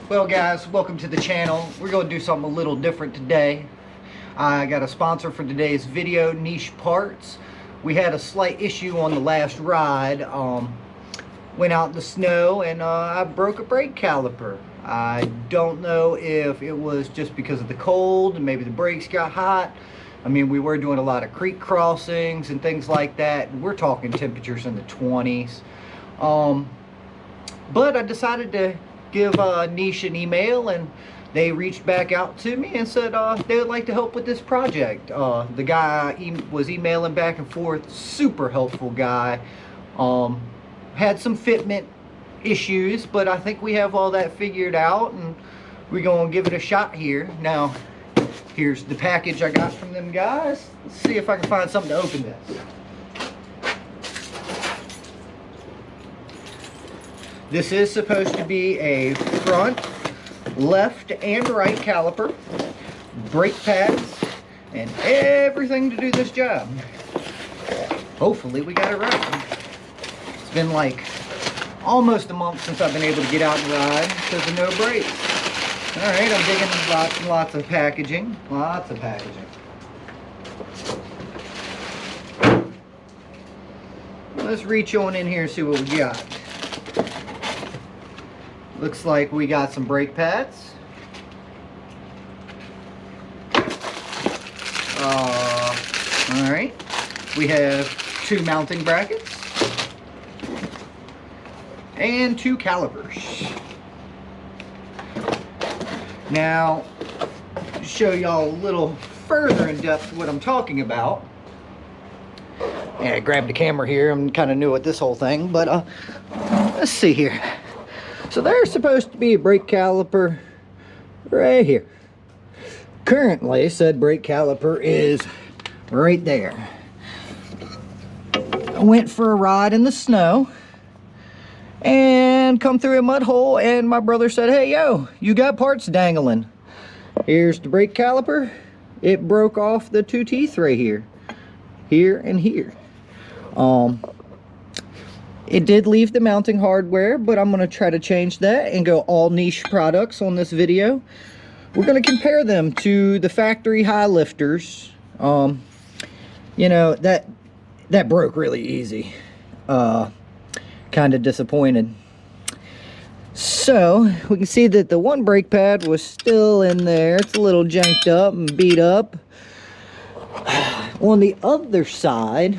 Well guys, welcome to the channel. We're going to do something a little different today. I got a sponsor for today's video, Niche Parts. We had a slight issue on the last ride. Went out in the snow and I broke a brake caliper. I don't know if it was just because of the cold and maybe the brakes got hot. I mean, we were doing a lot of creek crossings and things like that. We're talking temperatures in the 20s. But I decided to give Niche an email, and they reached back out to me and said they would like to help with this project. The guy was emailing back and forth, super helpful guy. Had some fitment issues, but I think we have all that figured out, and we're gonna give it a shot here. Now, here's the package I got from them guys. Let's see if I can find something to open this. This is supposed to be a front, left, and right caliper, brake pads, and everything to do this job. Hopefully we got it right. It's been like almost a month since I've been able to get out and ride because of no brakes. Alright, I'm digging lots and lots of packaging. Lots of packaging. Let's reach on in here and see what we got. Looks like we got some brake pads. Alright. We have 2 mounting brackets. And 2 calipers. Now, to show y'all a little further in depth what I'm talking about. Yeah, I grabbed the camera here. I'm kind of new at this whole thing, but let's see here. So there's supposed to be a brake caliper right here. Currently, said brake caliper is right there. I went for a ride in the snow and come through a mud hole, and my brother said, hey, yo, you got parts dangling. Here's the brake caliper. It broke off the 2 teeth right here. Here and here. It did leave the mounting hardware, but I'm going to try to change that and go all Niche products on this video. We're going to compare them to the factory high lifters. You know, that broke really easy. Kind of disappointed. So, we can see that the one brake pad was still in there. It's a little janked up and beat up. On the other side,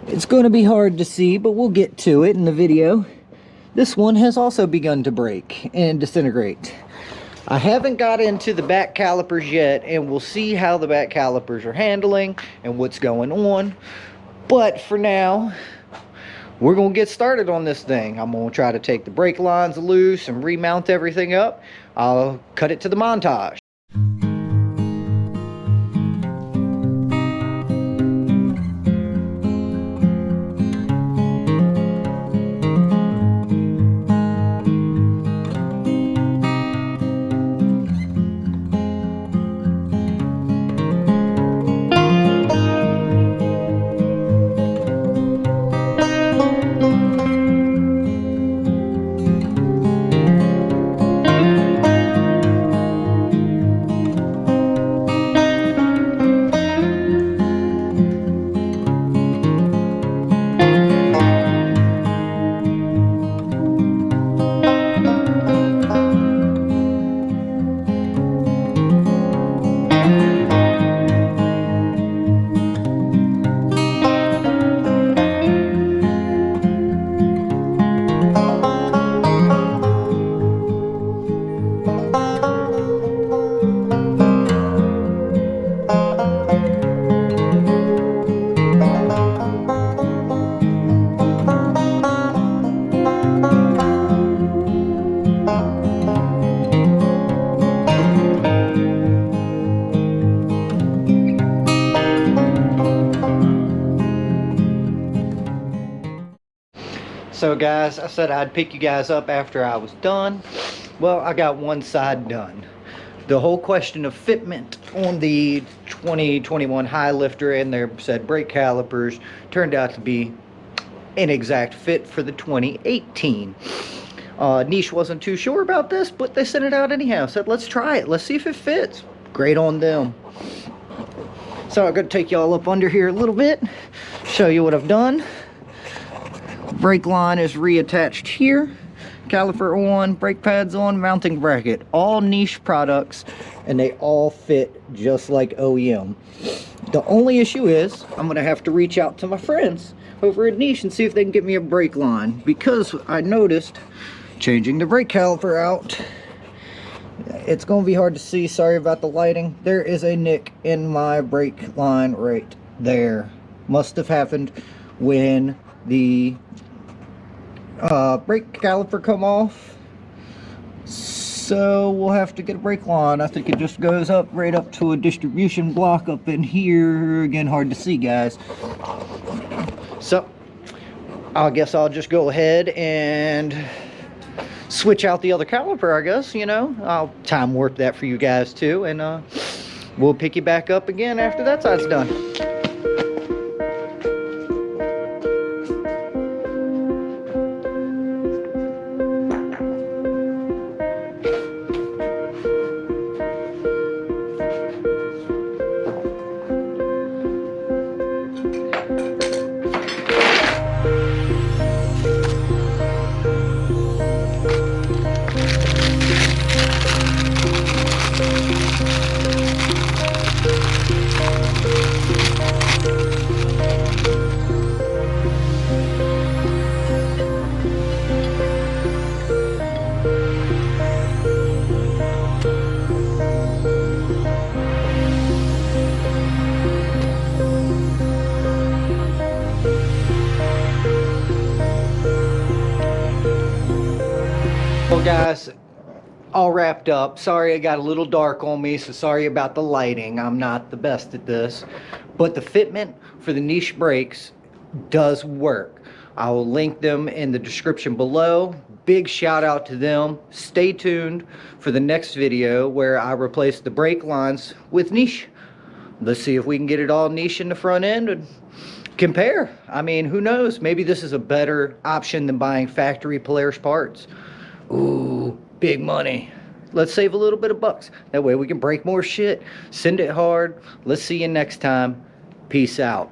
it's going to be hard to see, but we'll get to it in the video. This one has also begun to break and disintegrate. I haven't got into the back calipers yet, and we'll see how the back calipers are handling and what's going on. But for now, we're going to get started on this thing. I'm going to try to take the brake lines loose and remount everything up. I'll cut it to the montage. So guys, I said I'd pick you guys up after I was done. Well, I got one side done. The whole question of fitment on the 2021 high lifter and their said brake calipers turned out to be an exact fit for the 2018. Niche wasn't too sure about this, but they sent it out anyhow. Said, let's try it. Let's see if it fits. Great on them. So I'm going to take y'all up under here a little bit, show you what I've done. Brake line is reattached here. Caliper on, brake pads on, mounting bracket. All Niche products, and they all fit just like OEM. The only issue is I'm going to have to reach out to my friends over at Niche and see if they can get me a brake line, because I noticed changing the brake caliper out, it's going to be hard to see. Sorry about the lighting. There is a nick in my brake line right there. Must have happened when the brake caliper come off. So we'll have to get a brake line. I think it just goes up right up to a distribution block up in here. Again, hard to see, guys. So I guess I'll just go ahead and switch out the other caliper, I guess, you know. I'll time warp that for you guys too, and we'll pick you back up again after that side's done. Well, guys, all wrapped up. Sorry it got a little dark on me, so sorry about the lighting. I'm not the best at this, but the fitment for the Niche brakes does work. I will link them in the description below. Big shout out to them. Stay tuned for the next video where I replace the brake lines with Niche. Let's see if we can get it all Niche in the front end and compare. I mean, who knows? Maybe this is a better option than buying factory Polaris parts. Ooh, big money. Let's save a little bit of bucks. That way we can break more shit. Send it hard. Let's see you next time. Peace out.